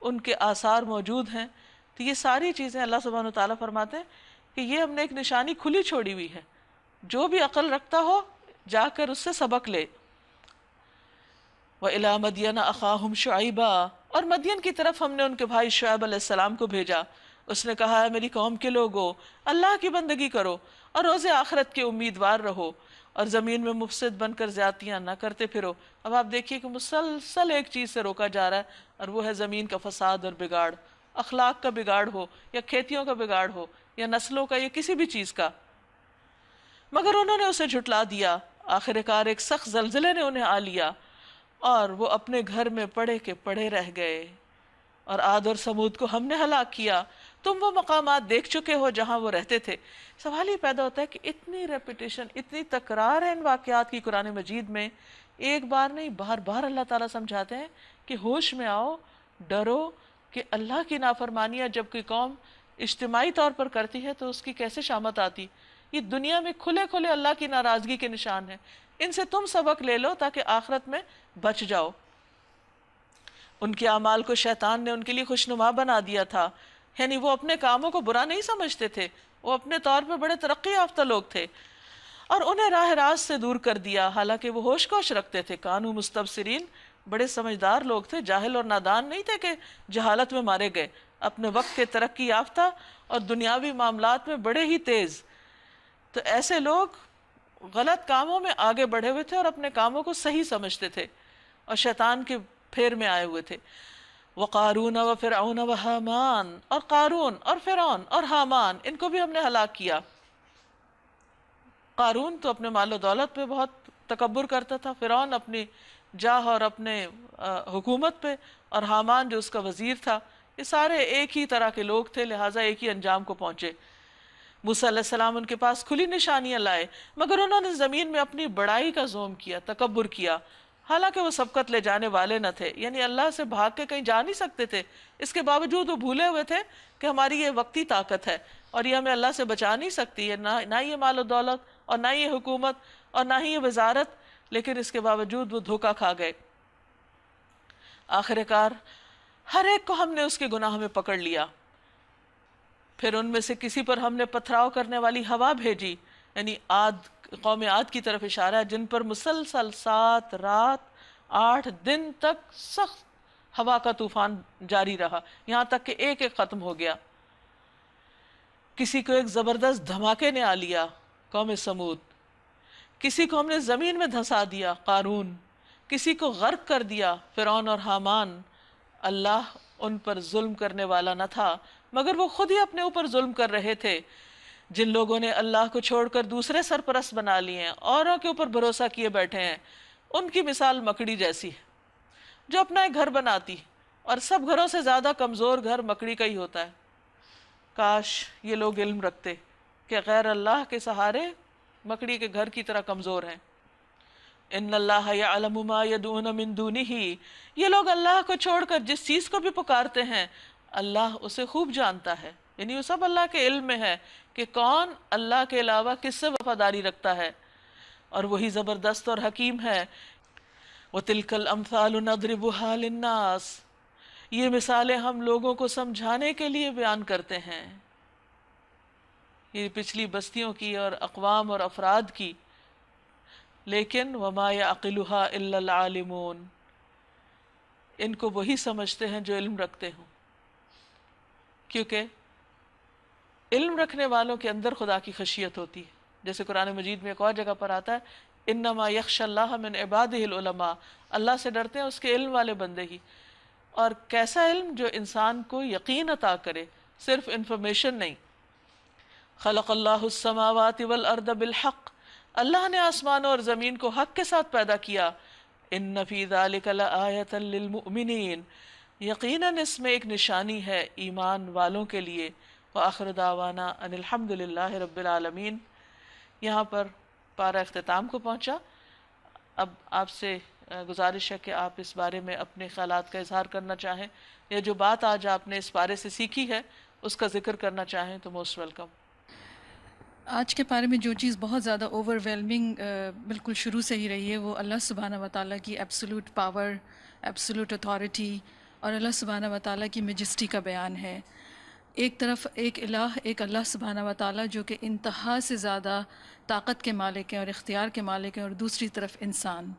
ان کے آثار موجود ہیں. تو یہ ساری چیزیں اللہ سبحانہ وتعالیٰ فرماتے ہیں کہ یہ ہم نے ایک نشانی کھلی چھوڑی ہوئی ہے, جو بھی عقل رکھتا ہو جا کر اس سے سبق لے. وَإِلَىٰ مَدْيَنَ أَخَاهُمْ شُعَيْبًا, اور مدین کی طرف ہم نے ان کے بھائی شعیب علیہ السلام کو بھیجا. اس نے کہا ہے میری قوم کے لوگو اللہ کی بندگی کرو اور روز آخرت کے امیدوار رہو اور زمین میں مفسد بن کر زیادتیاں نہ کرتے پھرو. اب آپ دیکھیے کہ مسلسل ایک چیز سے روکا جا رہا ہے اور وہ ہے زمین کا فساد اور بگاڑ, اخلاق کا بگاڑ ہو یا کھیتیوں کا بگاڑ ہو یا نسلوں کا یا کسی بھی چیز کا. مگر انہوں نے اسے جھٹلا دیا. آخر کار ایک سخت زلزلے نے انہیں آ لیا اور وہ اپنے گھر میں پڑے کے پڑے رہ گئے. اور عاد اور سمود کو ہم نے ہلاک کیا، تم وہ مقامات دیکھ چکے ہو جہاں وہ رہتے تھے۔ سوال یہ پیدا ہوتا ہے کہ اتنی ریپیٹیشن، اتنی تکرار ہے ان واقعات کی قرآن مجید میں، ایک بار نہیں بار بار اللہ تعالیٰ سمجھاتے ہیں کہ ہوش میں آؤ، ڈرو کہ اللہ کی نافرمانیاں جب کوئی قوم اجتماعی طور پر کرتی ہے تو اس کی کیسے شامت آتی۔ یہ دنیا میں کھلے کھلے اللہ کی ناراضگی کے نشان ہیں، ان سے تم سبق لے لو تاکہ آخرت میں بچ جاؤ۔ ان کے اعمال کو شیطان نے ان کے لیے خوشنما بنا دیا تھا، یعنی وہ اپنے کاموں کو برا نہیں سمجھتے تھے، وہ اپنے طور پہ بڑے ترقی یافتہ لوگ تھے، اور انہیں راہ راست سے دور کر دیا، حالانکہ وہ ہوش کوش رکھتے تھے۔ کانو مستبصرین، بڑے سمجھدار لوگ تھے، جاہل اور نادان نہیں تھے کہ جہالت میں مارے گئے، اپنے وقت کے ترقی یافتہ اور دنیاوی معاملات میں بڑے ہی تیز۔ تو ایسے لوگ غلط کاموں میں آگے بڑھے ہوئے تھے اور اپنے کاموں کو صحیح سمجھتے تھے اور شیطان کے پھیر میں آئے ہوئے تھے۔ وقارون وفرعون وہامان، اور قارون اور فرعون اور حامان، ان کو بھی ہم نے ہلاک کیا۔ قارون تو اپنے مال و دولت پہ بہت تکبر کرتا تھا، فرعون اپنی جاہ اور اپنے حکومت پہ، اور حامان جو اس کا وزیر تھا، یہ سارے ایک ہی طرح کے لوگ تھے، لہٰذا ایک ہی انجام کو پہنچے۔ موسیٰ علیہ السلام ان کے پاس کھلی نشانیاں لائے، مگر انہوں نے زمین میں اپنی بڑائی کا زوم کیا، تکبر کیا، حالانکہ وہ سبقت لے جانے والے نہ تھے، یعنی اللہ سے بھاگ کے کہیں جا نہیں سکتے تھے، اس کے باوجود وہ بھولے ہوئے تھے کہ ہماری یہ وقتی طاقت ہے اور یہ ہمیں اللہ سے بچا نہیں سکتی ہے، نہ یہ مال و دولت اور نہ یہ حکومت اور نہ ہی یہ وزارت، لیکن اس کے باوجود وہ دھوکہ کھا گئے۔ آخر کار ہر ایک کو ہم نے اس کے گناہ میں پکڑ لیا، پھر ان میں سے کسی پر ہم نے پتھراؤ کرنے والی ہوا بھیجی، یعنی قوم عاد کی طرف اشارہ ہے، جن پر مسلسل 7 رات 8 دن تک سخت ہوا کا طوفان جاری رہا، یہاں تک کہ ایک ایک ختم ہو گیا۔ کسی کو ایک زبردست دھماکے نے آ لیا، قوم سمود۔ کسی کو ہم نے زمین میں دھسا دیا، قارون۔ کسی کو غرق کر دیا، فرعون اور حامان۔ اللہ ان پر ظلم کرنے والا نہ تھا، مگر وہ خود ہی اپنے اوپر ظلم کر رہے تھے۔ جن لوگوں نے اللہ کو چھوڑ کر دوسرے سرپرست بنا لیے ہیں، اوروں کے اوپر بھروسہ کیے بیٹھے ہیں، ان کی مثال مکڑی جیسی ہے جو اپنا ایک گھر بناتی، اور سب گھروں سے زیادہ کمزور گھر مکڑی کا ہی ہوتا ہے۔ کاش یہ لوگ علم رکھتے کہ غیر اللہ کے سہارے مکڑی کے گھر کی طرح کمزور ہیں۔ ان اللہ یعلم ما یدعون من دونہ، یہ لوگ اللہ کو چھوڑ کر جس چیز کو بھی پکارتے ہیں اللہ اسے خوب جانتا ہے، یعنی وہ سب اللہ کے علم میں ہے کہ کون اللہ کے علاوہ کس سے وفاداری رکھتا ہے، اور وہی زبردست اور حکیم ہے۔ وَتِلْكَ الْأَمْثَالُ نَضْرِبُهَا لِلنَّاسِ، یہ مثالیں ہم لوگوں کو سمجھانے کے لیے بیان کرتے ہیں، یہ پچھلی بستیوں کی اور اقوام اور افراد کی، لیکن وَمَا يَعْقِلُهَا إِلَّا الْعَالِمُونَ، ان کو وہی سمجھتے ہیں جو علم رکھتے ہوں، کیونکہ علم رکھنے والوں کے اندر خدا کی خشیت ہوتی ہے، جیسے قرآن مجید میں ایک اور جگہ پر آتا ہے انما یخشی اللہ من عبادہ العلماء، اللہ سے ڈرتے ہیں اس کے علم والے بندے ہی۔ اور کیسا علم؟ جو انسان کو یقین عطا کرے، صرف انفارمیشن نہیں۔ خلق اللہ السماوات والارض بالحق، اللہ نے آسمانوں اور زمین کو حق کے ساتھ پیدا کیا۔ ان فی ذلک لآیۃ للمؤمنین، یقیناً اس میں ایک نشانی ہے ایمان والوں کے لیے۔ وآخر دعوانا ان الحمد للہ رب العالمین۔ یہاں پر پارہ اختتام کو پہنچا۔ اب آپ سے گزارش ہے کہ آپ اس بارے میں اپنے خیالات کا اظہار کرنا چاہیں، یا جو بات آج آپ نے اس پارے سے سیکھی ہے اس کا ذکر کرنا چاہیں تو موسٹ ویلکم۔ آج کے پارے میں جو چیز بہت زیادہ اوور ویلمنگ بالکل شروع سے ہی رہی ہے وہ اللہ سبحانہ و تعالیٰ کی ایبسولوٹ پاور، ایبسولوٹ اتھارٹی اور اللہ سبحانہ و تعالیٰ کی میجسٹی کا بیان ہے۔ ایک طرف ایک الہ، ایک اللہ سبحانہ و تعالیٰ جو کہ انتہا سے زیادہ طاقت کے مالک ہیں اور اختیار کے مالک ہیں، اور دوسری طرف انسان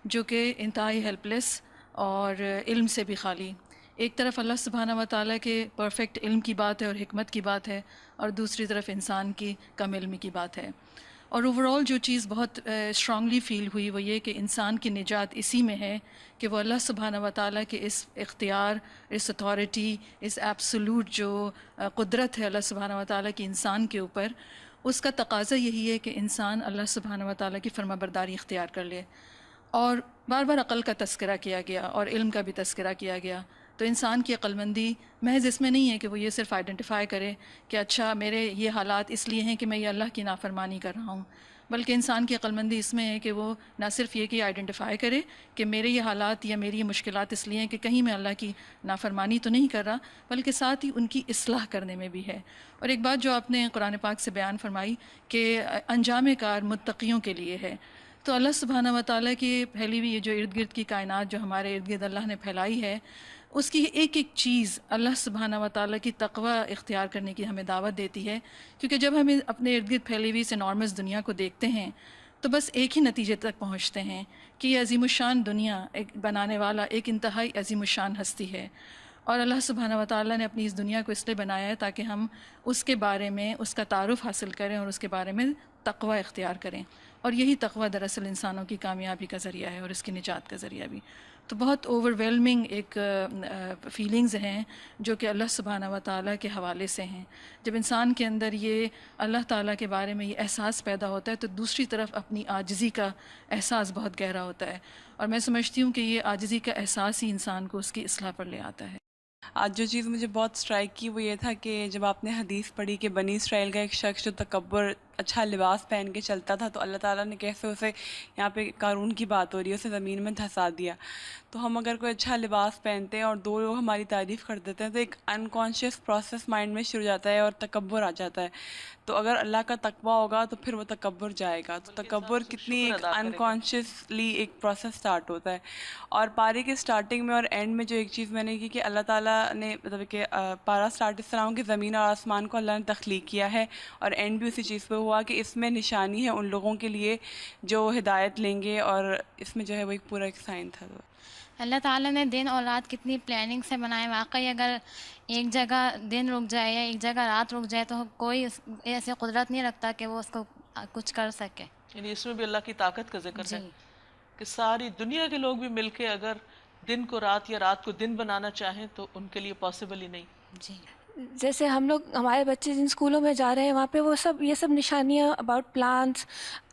جو کہ انتہائی ہیلپ لیس اور علم سے بھی خالی۔ ایک طرف اللہ سبحانہ و تعالیٰ کے پرفیکٹ علم کی بات ہے اور حکمت کی بات ہے، اور دوسری طرف انسان کی کم علمی کی بات ہے۔ اور اوورآل جو چیز بہت اسٹرانگلی فیل ہوئی وہ یہ کہ انسان کی نجات اسی میں ہے کہ وہ اللہ سبحانہ و تعالیٰ کے اس اختیار، اس اتھارٹی، اس ایبسولوٹ جو قدرت ہے اللہ سبحانہ و تعالیٰ کی انسان کے اوپر، اس کا تقاضا یہی ہے کہ انسان اللہ سبحانہ و تعالیٰ کی فرما برداری اختیار کر لے۔ اور بار بار عقل کا تذکرہ کیا گیا اور علم کا بھی تذکرہ کیا گیا، تو انسان کی عقل مندی محض اس میں نہیں ہے کہ وہ یہ صرف آئیڈینٹیفائی کرے کہ اچھا میرے یہ حالات اس لیے ہیں کہ میں یہ اللہ کی نافرمانی کر رہا ہوں، بلکہ انسان کی عقل مندی اس میں ہے کہ وہ نہ صرف یہ کہ آئیڈینٹیفائی کرے کہ میرے یہ حالات یا میری یہ مشکلات اس لیے ہیں کہ کہیں میں اللہ کی نافرمانی تو نہیں کر رہا، بلکہ ساتھ ہی ان کی اصلاح کرنے میں بھی ہے۔ اور ایک بات جو آپ نے قرآن پاک سے بیان فرمائی کہ انجام کار متقیوں کے لیے ہے، تو اللہ سبحانہ و تعالیٰ کی پھیلی ہوئی یہ جو ارد گرد کی کائنات جو ہمارے ارد گرد اللہ نے پھیلائی ہے، اس کی ایک ایک چیز اللہ سبحانہ و تعالیٰ کی تقوی اختیار کرنے کی ہمیں دعوت دیتی ہے، کیونکہ جب ہم اپنے ارد گرد پھیلی ہوئی اس انارمس دنیا کو دیکھتے ہیں تو بس ایک ہی نتیجے تک پہنچتے ہیں کہ یہ عظیم الشان دنیا ایک بنانے والا ایک انتہائی عظیم الشان ہستی ہے، اور اللہ سبحانہ و تعالیٰ نے اپنی اس دنیا کو اس لیے بنایا ہے تاکہ ہم اس کے بارے میں اس کا تعارف حاصل کریں اور اس کے بارے میں تقوی اختیار کریں، اور یہی تقوی دراصل انسانوں کی کامیابی کا ذریعہ ہے اور اس کی نجات کا ذریعہ بھی۔ تو بہت اوور ویلمنگ ایک فیلنگز ہیں جو کہ اللہ سبحانہ و تعالیٰ کے حوالے سے ہیں۔ جب انسان کے اندر یہ اللہ تعالیٰ کے بارے میں یہ احساس پیدا ہوتا ہے تو دوسری طرف اپنی عاجزی کا احساس بہت گہرا ہوتا ہے، اور میں سمجھتی ہوں کہ یہ عاجزی کا احساس ہی انسان کو اس کی اصلاح پر لے آتا ہے۔ آج جو چیز مجھے بہت اسٹرائک کی وہ یہ تھا کہ جب آپ نے حدیث پڑھی کہ بنی اسرائیل کا ایک شخص جو تکبر اچھا لباس پہن کے چلتا تھا تو اللہ تعالیٰ نے کیسے اسے، یہاں پہ قارون کی بات ہو رہی ہے، اسے زمین میں دھسا دیا۔ تو ہم اگر کوئی اچھا لباس پہنتے ہیں اور دو لوگ ہماری تعریف کر دیتے ہیں تو ایک انکانشیس پروسیس مائنڈ میں شروع ہو جاتا ہے اور تکبر آ جاتا ہے۔ تو اگر اللہ کا تقوی ہوگا تو پھر وہ تکبر جائے گا۔ تو تکبر کتنی ایک انکانشیسلی ایک پروسیس سٹارٹ ہوتا ہے۔ اور پارے کے سٹارٹنگ میں اور اینڈ میں جو ایک چیز میں نے کی کہ اللہ تعالیٰ نے مطلب کہ پارا سٹارٹ اس طرح ہو کہ زمین اور آسمان کو اللہ نے تخلیق کیا ہے، اور اینڈ بھی اسی چیز پہ ہوا کہ اس میں نشانی ہے ان لوگوں کے لیے جو ہدایت لیں گے، اور اس میں جو ہے وہ ایک پورا ایک سائن تھا۔ اللہ تعالیٰ نے دن اور رات کتنی پلاننگ سے بنائے، واقعی اگر ایک جگہ دن رک جائے یا ایک جگہ رات رک جائے تو کوئی ایسے قدرت نہیں رکھتا کہ وہ اس کو کچھ کر سکے۔ یعنی اس میں بھی اللہ کی طاقت کا ذکر ہے جی کہ ساری دنیا کے لوگ بھی مل کے اگر دن کو رات یا رات کو دن بنانا چاہیں تو ان کے لیے پاسبل ہی نہیں۔ جی جیسے ہم لوگ ہمارے بچے جن اسکولوں میں جا رہے ہیں وہاں پہ وہ سب یہ سب نشانیاں about plants,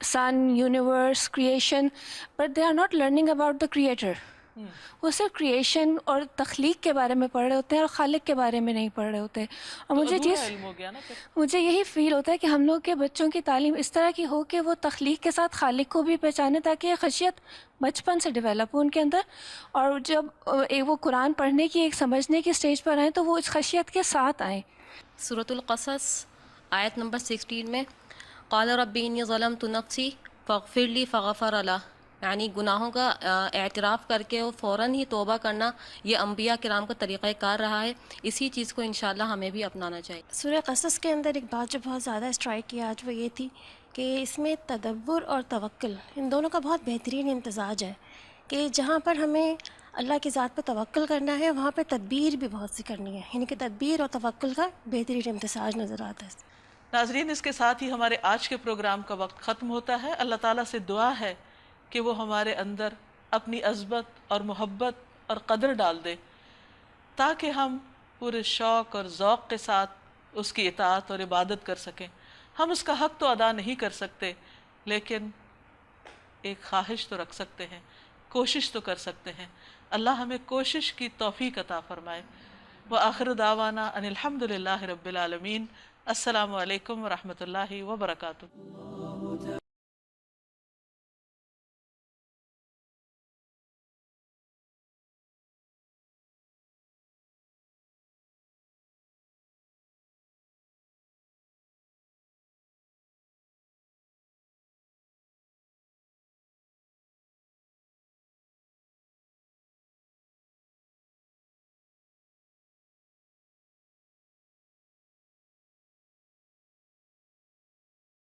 sun, universe, creation, but they are not learning about the creator. وہ صرف کریشن اور تخلیق کے بارے میں پڑھ رہے ہوتے ہیں اور خالق کے بارے میں نہیں پڑھ رہے ہوتے، اور تو ادھورا علم ہو گیا نا پھر۔ مجھے یہی فیل ہوتا ہے کہ ہم لوگ کے بچوں کی تعلیم اس طرح کی ہو کہ وہ تخلیق کے ساتھ خالق کو بھی پہچانے تاکہ یہ خشیت بچپن سے ڈیولپ ہو ان کے اندر، اور جب وہ قرآن پڑھنے کی ایک سمجھنے کی سٹیج پر آئیں تو وہ اس خشیت کے ساتھ آئیں۔ سورۃ القصص آیت نمبر 16 میں قال ربی انی ظلمت نفسی فاغفر لی فغفر لہ، یعنی گناہوں کا اعتراف کر کے وہ فوراً ہی توبہ کرنا، یہ انبیاء کرام کا طریقہ کار رہا ہے، اسی چیز کو انشاءاللہ ہمیں بھی اپنانا چاہیے۔ سورہ قصص کے اندر ایک بات جو بہت زیادہ اسٹرائک کی آج وہ یہ تھی کہ اس میں تدبر اور توکل ان دونوں کا بہت بہترین امتزاج ہے، کہ جہاں پر ہمیں اللہ کی ذات پہ توکل کرنا ہے وہاں پہ تدبیر بھی بہت سی کرنی ہے، یعنی کہ تدبیر اور توکل کا بہترین امتزاج نظر آتا ہے۔ ناظرین، اس کے ساتھ ہی ہمارے آج کے پروگرام کا وقت ختم ہوتا ہے۔ اللہ تعالیٰ سے دعا ہے کہ وہ ہمارے اندر اپنی عظمت اور محبت اور قدر ڈال دے تاکہ ہم پورے شوق اور ذوق کے ساتھ اس کی اطاعت اور عبادت کر سکیں۔ ہم اس کا حق تو ادا نہیں کر سکتے لیکن ایک خواہش تو رکھ سکتے ہیں، کوشش تو کر سکتے ہیں۔ اللہ ہمیں کوشش کی توفیق عطا فرمائے۔ وآخر دعوانا ان الحمد للہ رب العالمین۔ السلام علیکم ورحمۃ اللہ وبرکاتہ۔